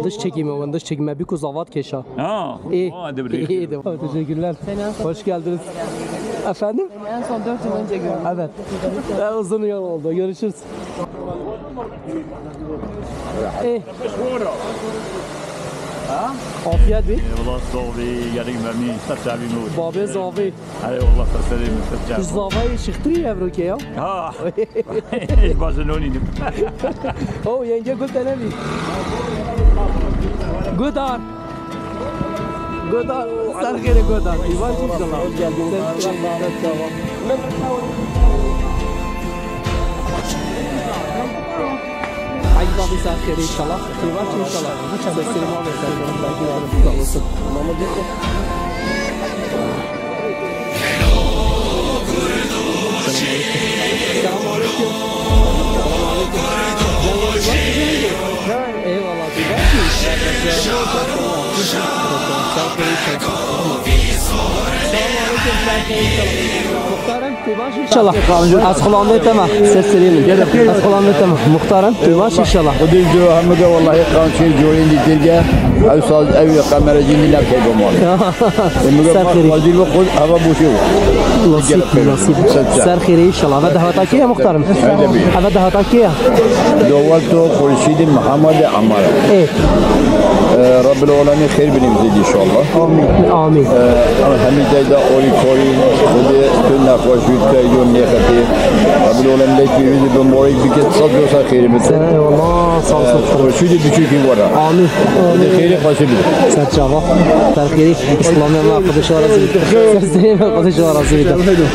Dış çekimi, ben dış çekime bir kuzavat keşa. İyi. İyi de. Teşekkürler. Hoş geldiniz. Efendim? En son 4 yıl önce gördüm. Evet. Uzun yol oldu. Görüşürüz. Afiyet bir. والله صوبي قاعدين مرمي ستة بيموت. Babı zavi. هاي والله تسلم ستة. Zavayı çıktı ya Evroke ya. ها. برشلوني. O yenge gülteneli. Gudar. Gudar. Sargere Gudar. İvan inşallah. Hoş geldiniz. Hayırlı bir sargere inşallah. İvan inşallah. Sesini muhabbet edelim. Belki de olsun. Selamünaleyküm. Eyvallah. Bir bak ki. Muhtarım, tüybaş inşallah. Az kulağımda eteme. Ses vereyim. Az kulağımda eteme. Muhtarım, tüybaş inşallah. ودي جو هم جو والله كان شيء جوين دي تلقى أو صاد أو كاميرا جيني لا كيف مال. وزير وقود هذا بوشيو. نصيب نصيب. سر خير inşallah. هذا هاتاكي يا muhtarım. هذا هاتاكي يا. دولته خورشيد محمد عمار. رب العالمين خير بنمزيد إن شاء الله. آمين آمين. همين جايدا أوري كوري ودي كنا خوشيد كيجون نيختي. رب العالمين لك يريد بموري بكت صدق وصار خير مثل. والله صار خورشيد بيشوفي ورا. آمين. خير خاشبي. سرچاوا. سرخيري إسلامي ما خدش ورازي. سرسريم خدش ورازي.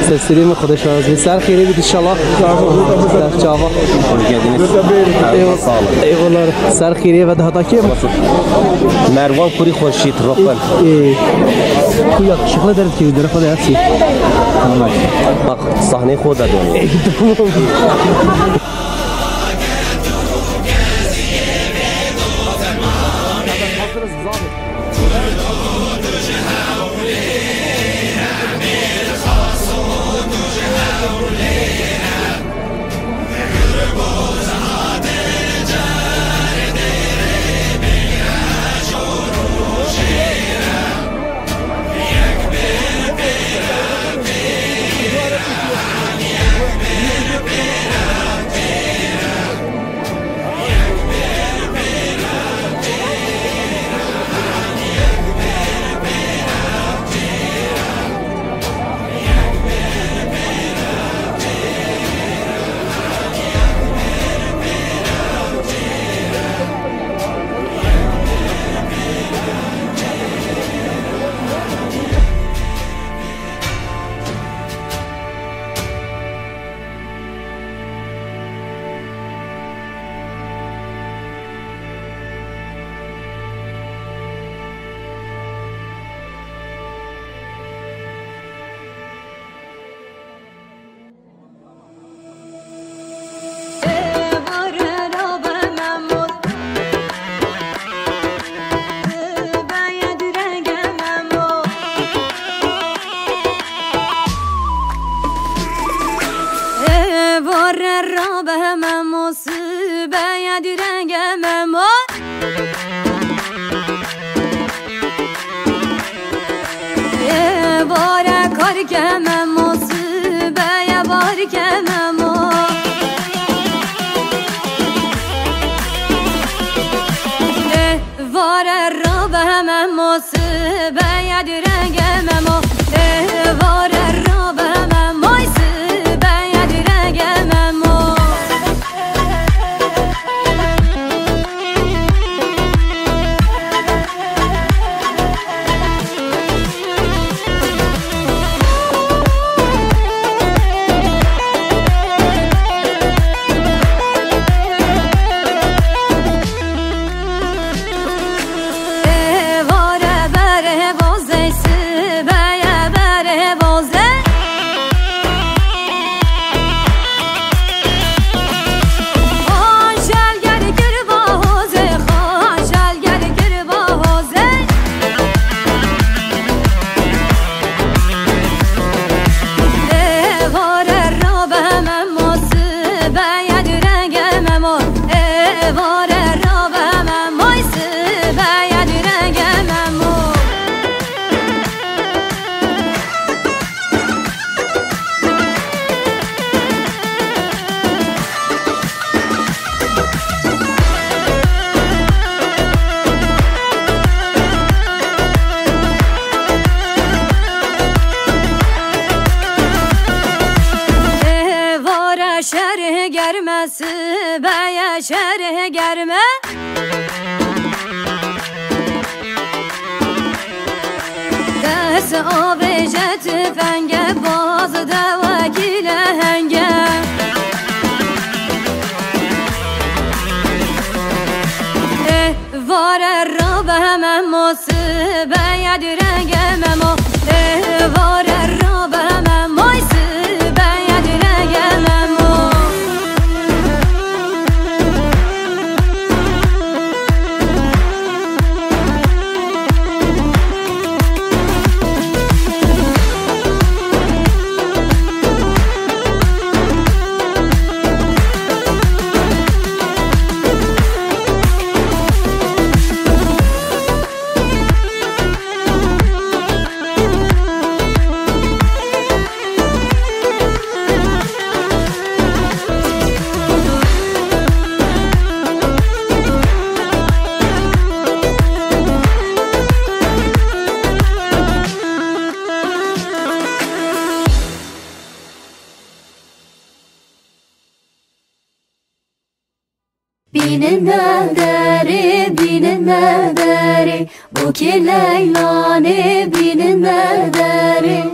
سرسريم خدش ورازي. سرخيري بيد إن شاء الله. سرچاوا. eyvallah. Sarıkhiriye ve daha kim? Mervan Kuri Khurşid Rafal. Bu yakışıklı der ki Rafal hepsi. Bak sahne koda dönüyor. Var آبجت فنگه باز دوکی لهنگه واره را به همه موسه باید رنگه ممو واره را به همه موسه باید رنگه ممو بیننده داری بو که لیلانه بیننده داری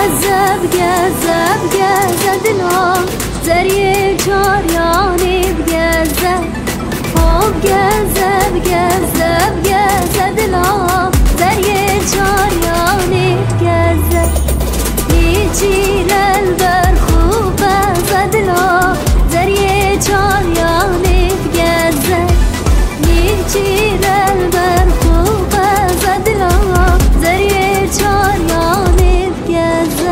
گزب گزب گزب دلا زریه چاریانی بگزب خوب گزب گزب گزب دلا زریه چاریانی بگزب نیچی للبر خوب زدلا زریه چاریانی بگزب نیچی للبر خوب زدلا زریه چاریانی بگزب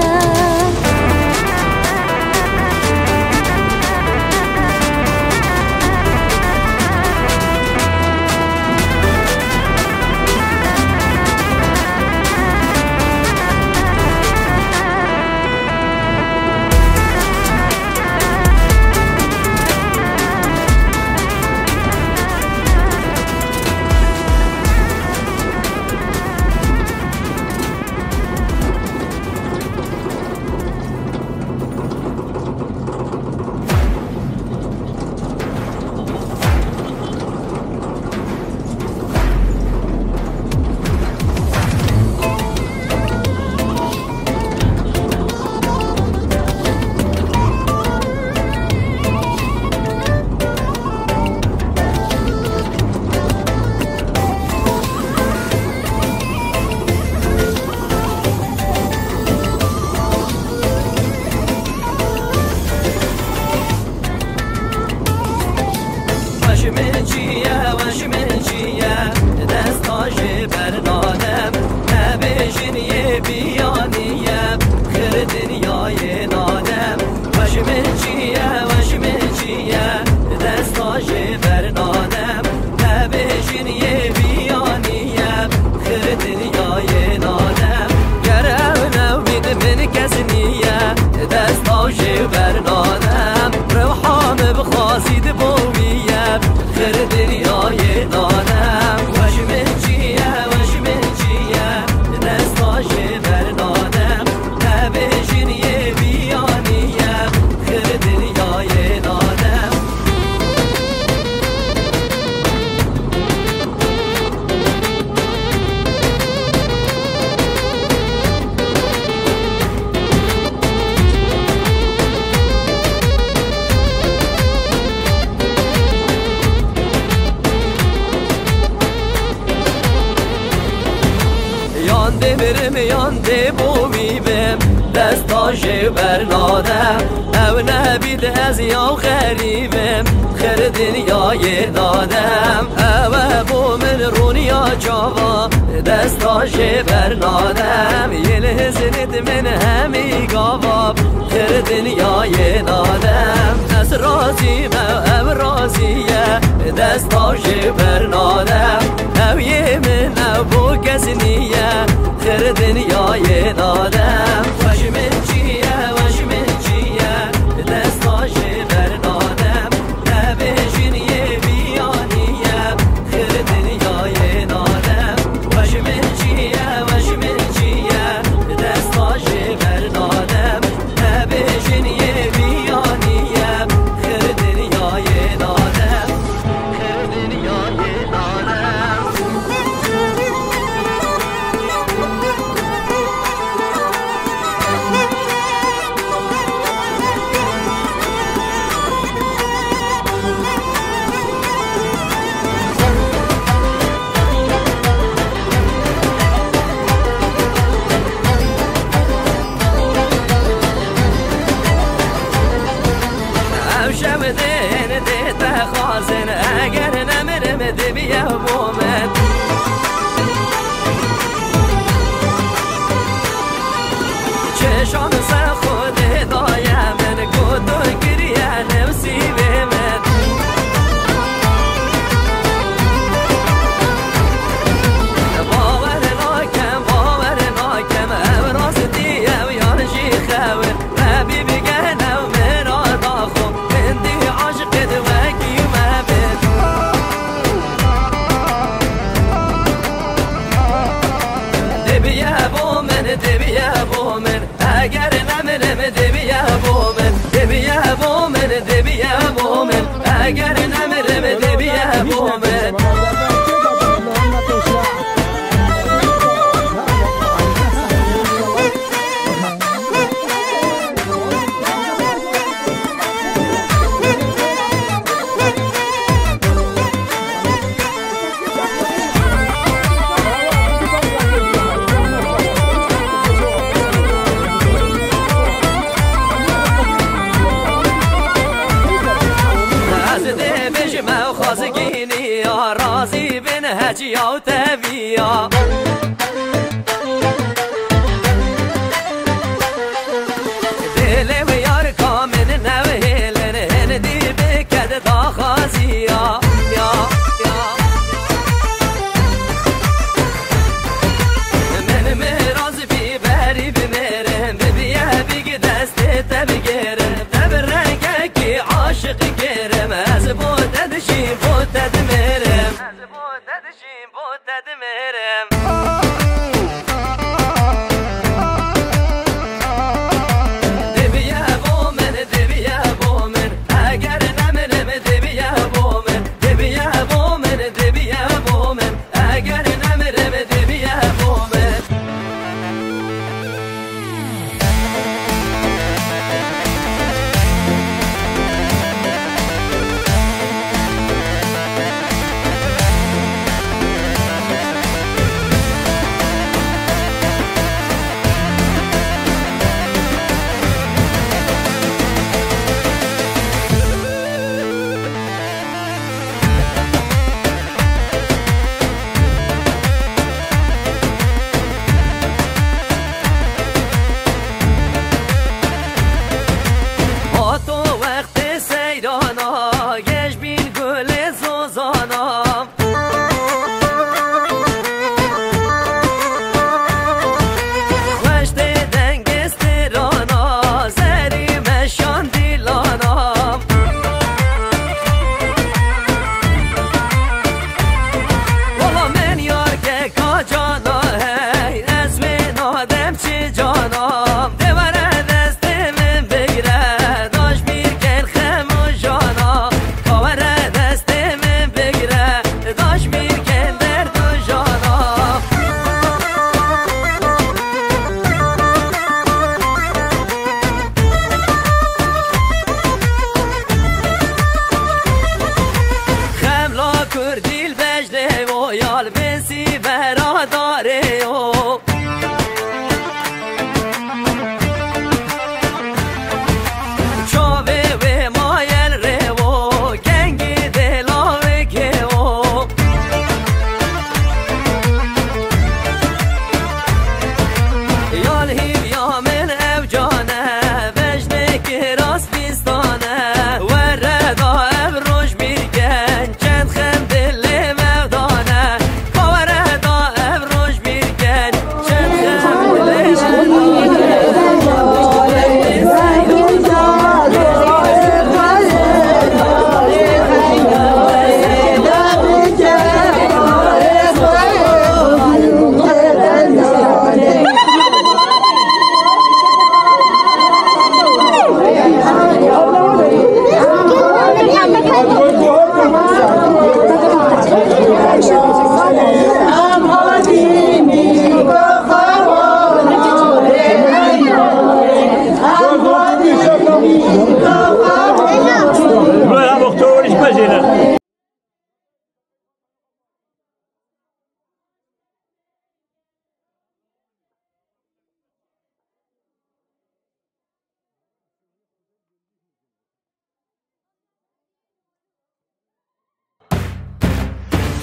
یانده بومیم دستاش برنادم او نبید از یا غریبم خیر دنیای دادم او بومن رونیا جاوا دستاش برنادم یه لحظنید من همی گاواب خیر دنیای دادم از رازیم او رازیه دستاش برنادم او یه من او بو کسنیه خیر دنیای دادم وش من چیه دستاش برنادم نبشین یه بیانیم خیر دنیای دادم وش من چیه دستاش برنادم نبشین یه بیانیم خیر دنیای دادم خیر دنیای دادم خازن اگر نمرم دبیه بومد چشان سر خود دایم من گودو گریه نفسی بمد باور ناکم او راستی او یارشی خواه ربی بگنم من آداخو بندی عاشق دوکی مبد دبیه بومن اگر نمرم دبیه بومن اگر نمرم دبیه بومن جیا و تبیا دل و یار کامن نوهلن هندی بکد دا خازیا یا من مراز بی بری بمیرم ببیه بگی دست تبگیرم تب رنگه کی عاشق گیرم از بوددشیم بودد میرم از بوددشیم بودد میرم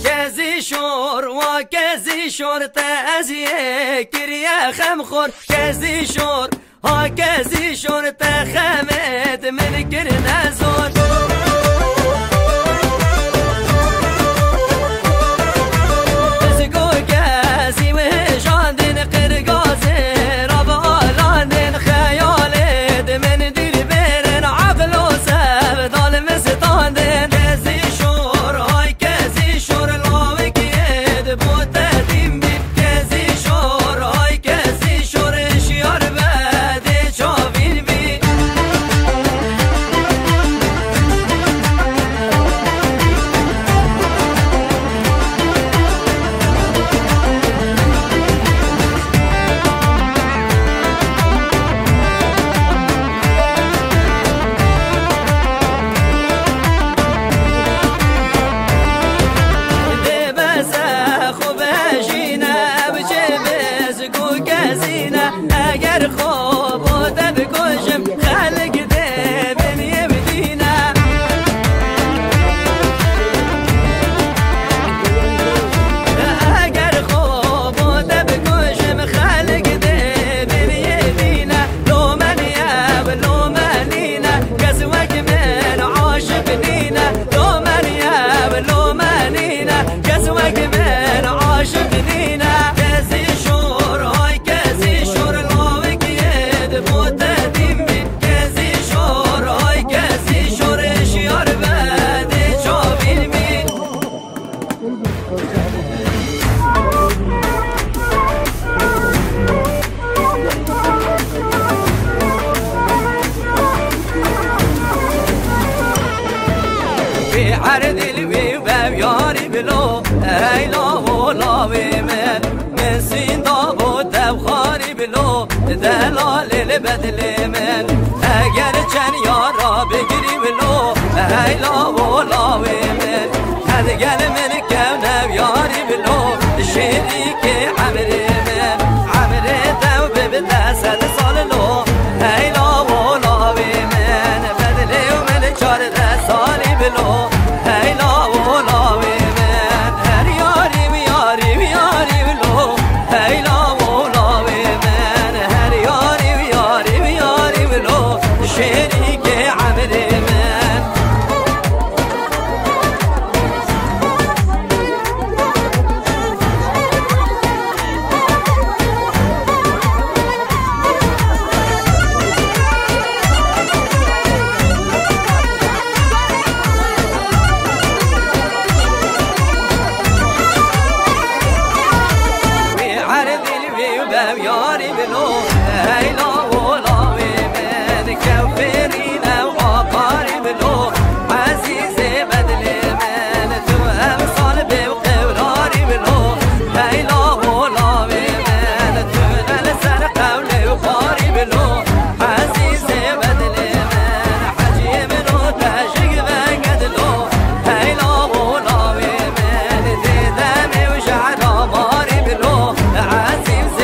كزي شور وكزي شور تأزيه كريا خمخور كزي شور ها كزي شور تخمد من كرنا زور هیلا و لاوی من سیندا و دبخاری بلو دلال بدل من اگر چند یارا بگیری بلو هیلا و لاوی من هدگل من کم یاری بلو شریک عمر من عمر دو ببدا 100 سال لو هیلا و لاوی من بدل من 14 سالی بلو هیلا و لاوی من هر یاری بیاری بیاری بلو هیلا و لاوی من هر یاری بیاری بیاری بلو شریک عمر من یاری بلو هیلا و لاوی من کفرین و آقاری بلو عزیز بدل من تو امثال به قراری بلو هیلا و لاوی من تو نلسر قول و باری بلو عزیز بدل من حجی منو تشک بگدلو هیلا و لاوی من دیدم و شعر آماری بلو عزیز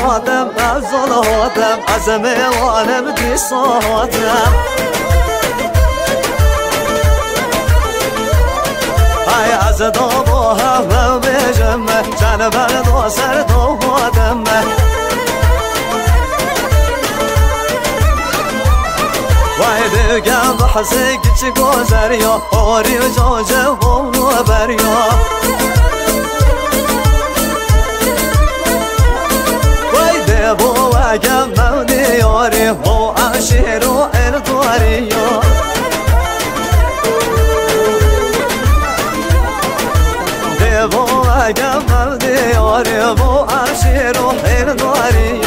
هادم افضل هادم عزم وانم دي صوتم هاي عزدو بوها بجمه جان بردو سردو بودمه وای دیگم بحثی گچ گذریا آری و جاجه و بریا اگم مودیاری با عشیر و اردواری دیو اگم مودیاری با عشیر و اردواری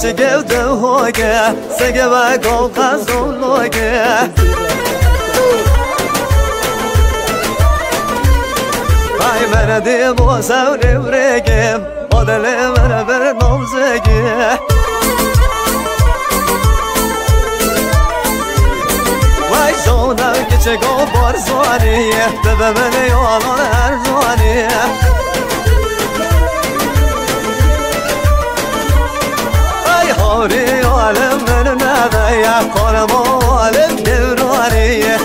Çi gevde hoge sege ve gol kazon loge Ay bana de bu savre vrege odale bana ver nomzege Vay zona geçe gol barzani bebe bana yalan her zani Hori alem önüne ya kolum alem devrani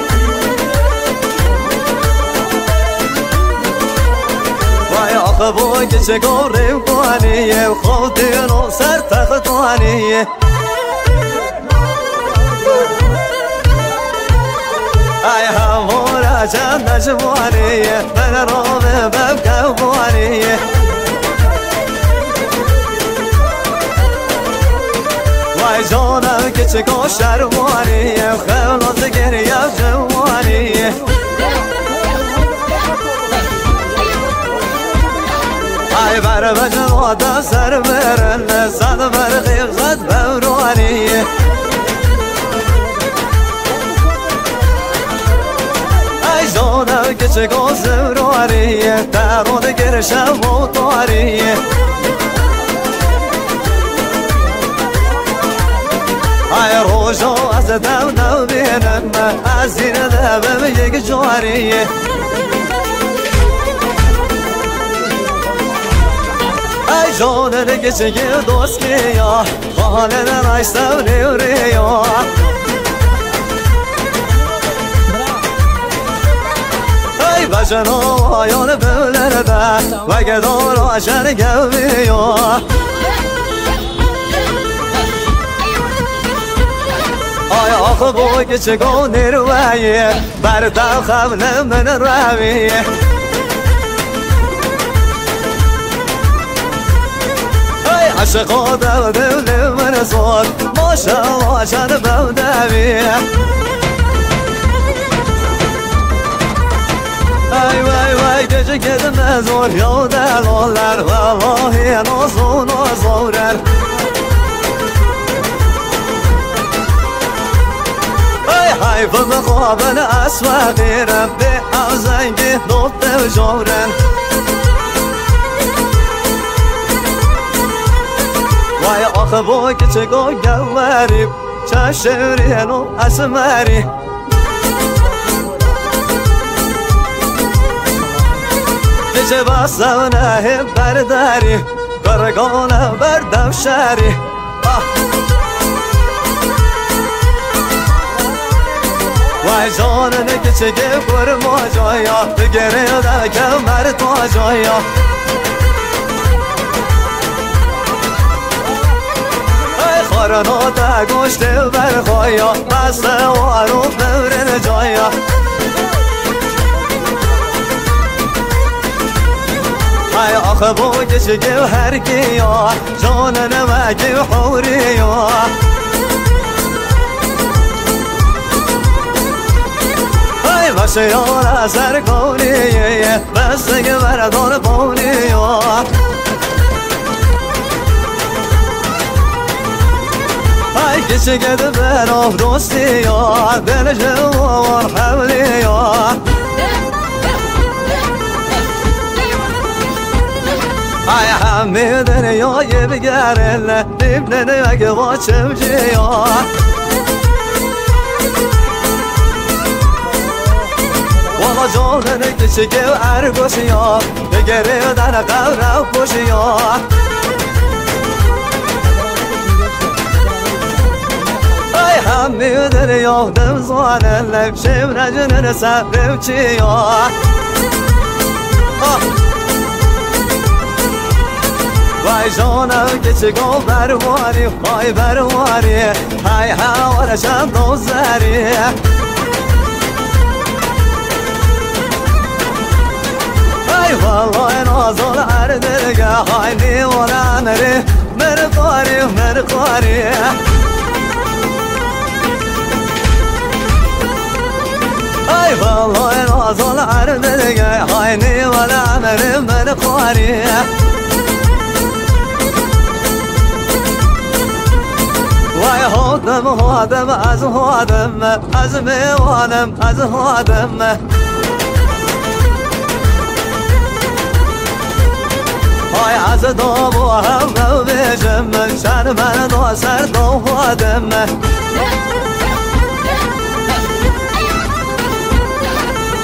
Vay akbu geçe gorem kuani Khudin o ser tahtani Ay havora can najmani Ben rove bab kavani Vay canım geçik o şervani Xevlat geri ya cevani Ay ver becevada ser veren Sad ver gıybzat bevrani Ay canım geçik o zevrani Terod girişem o tari Ay rojo az devna benim azin devim yek jari Ay jonun geçi dost ki ya Halen ay sevri ya Ay bacan o ayon böylerde Ve gedor aşer gevmiyor Ay akbu geçik o nirvayi Berdan xavne min ravi Ay aşık o devdevli min zor Maşallah can bevdevi Ay vay vay gece gidme zor ya deloller Vallahi nazun o zorer Hay bana qabana aswadirem be azangi notte joren Vay akbu geçik o gavari Çaşevriyen o asmari Gece basavna hep berdari Kargona berdavşari Vay canını geçik kurma joya Geri de kemer tojoya Ay kharanata goşte berkhaya Basta varu devrin joya Ay akbu geçik her ki ya Canını meki huri ya Başı yola ser koniye Besini verdon poniye Ay geçik edber of dostiye Delce var havliye Ay hamidin ya yebgerelle Dibnini veki vaçevciye جانن کشیک و ارگوشیا بگره در قبر و پوشیا ای همه دریا دم زوانه لب شم رجنن سبب چیا وای جانم کشیگو برواری وای برواری های هوارشم دوزاری والله نازل عردلقى هايني ولا مري مرقاري مرقاري اي والله نازل عردلقى هايني ولا مري مرقاري واي هودم هودم از هودم از میوانم از هودم های از دام و هم رو بیشم من شن من دو سر دو خودم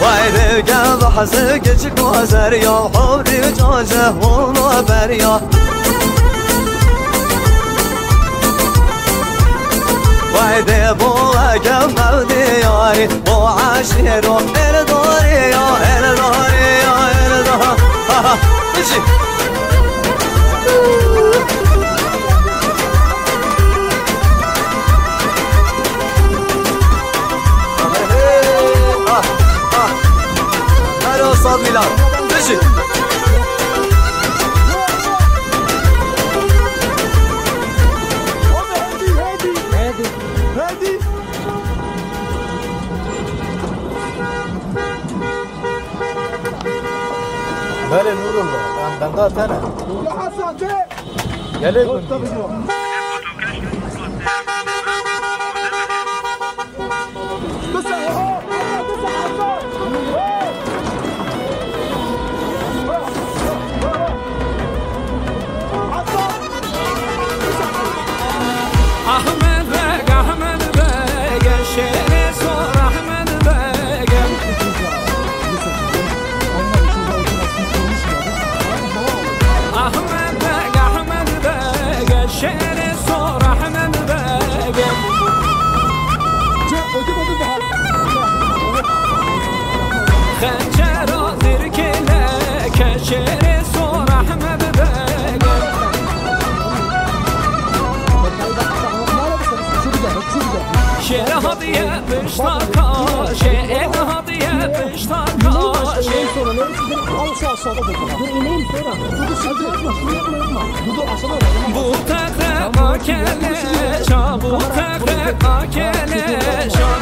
وای دیگم بحث کچی کوزر یا حوری جاجه و بریا وای دی بو اگم مودی یاری بو عشیر و الداری یا الداری یا الداری بشی صاد ميلاد ماشي هادي بله نور الله بندات انا يا حسن يا ليكم شعر هدیه بشتاکا شعر هدیه بشتاکا bu takre akele şan bu takre akele şan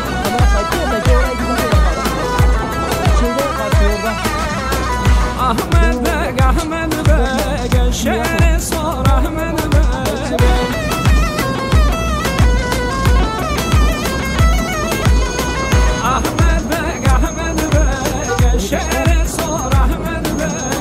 Ahmet Bey şehre sor Ahmet Bey Ahmet Bey şehre sor Ahmet Bey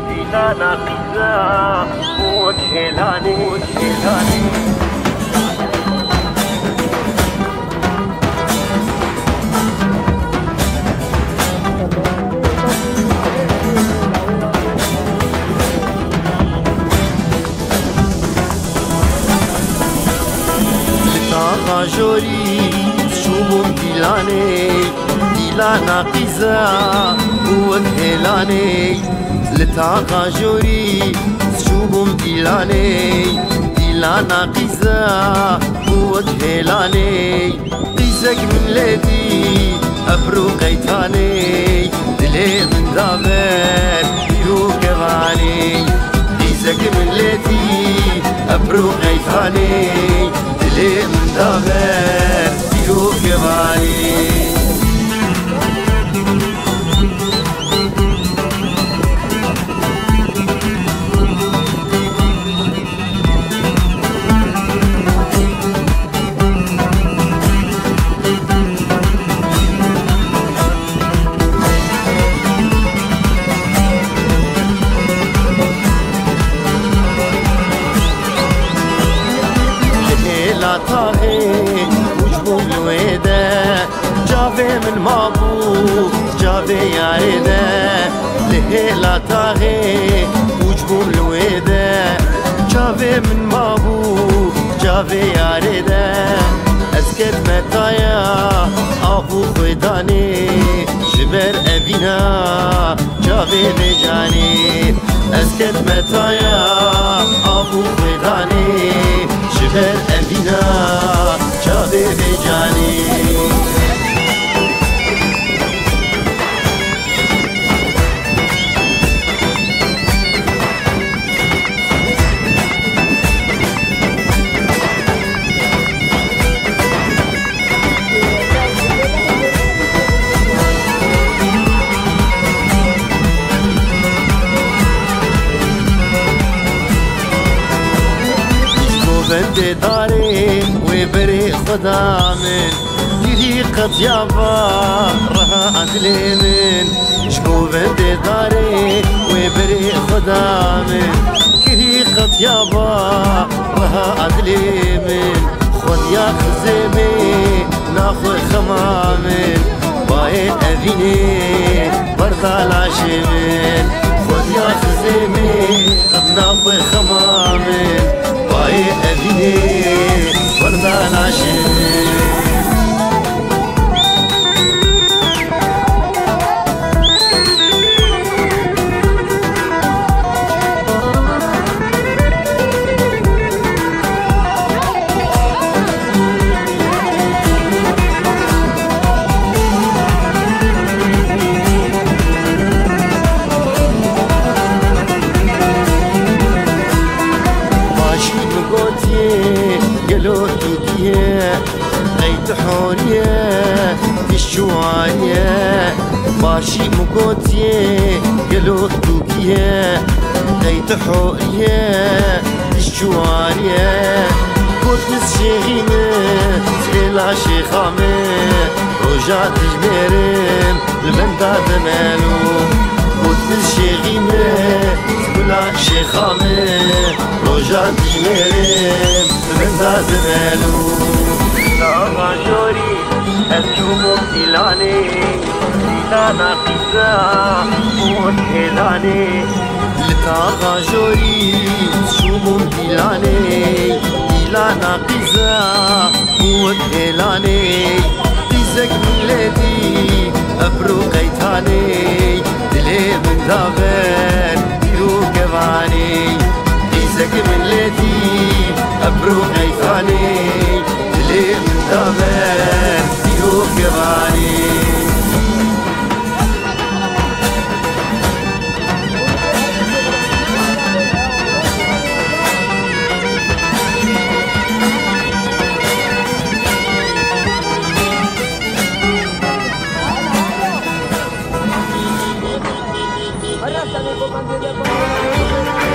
ديلانا قزا وكهلاني جوري شوبهم ديلانا قزا وكهلاني لتاقا جوري شوبهم ديلانا قزا وكهلاني قزك من لدي أبرو قيتاني دلي من دابر يرو كغاني قزك من لدي أبرو قيتاني دلي من دابر يرو كغاني من مابو جابي يارده لهلا تاغي وجبوم الويده جابي من مابو جابي يارده اسكت متايا ابو خداني جبر ابينا جابي بجاني اسكت متايا ابو خداني جبر ابينا جابي بجاني بندي داري وبري خدا من طريقة يابا رها أدلي من شكو بندي داري وبري خدا من طريقة يابا رها أدلي من خد يا خزيمي ناخذ خمامن باين أذيني برضا العشمين خد يا خزيمي ناخذ خمامن باي أبيني وردان عشق حوريه الشواريه ماشي مقوتيه قالوا توكيه ليت حوريه الشواريه قلت نسشيغينه سئلا شيخامه رجعت جبيرم البندا دمالو قلت نسشيغينه سئلا شيخامه رجعت جبيرم البندا دمالو تاغا جوري أسيوم ديلانا قزا وكهلاني لتاغا جوري شوم ديلانا قزا وكهلاني قزك من لدي أبرو قيتاني دلي من دابر يرو كباني قزك من لدي أبرو قيتاني دلي من دابر يرو كباني Arrasame con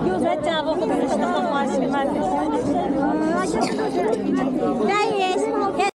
Gözet cevabı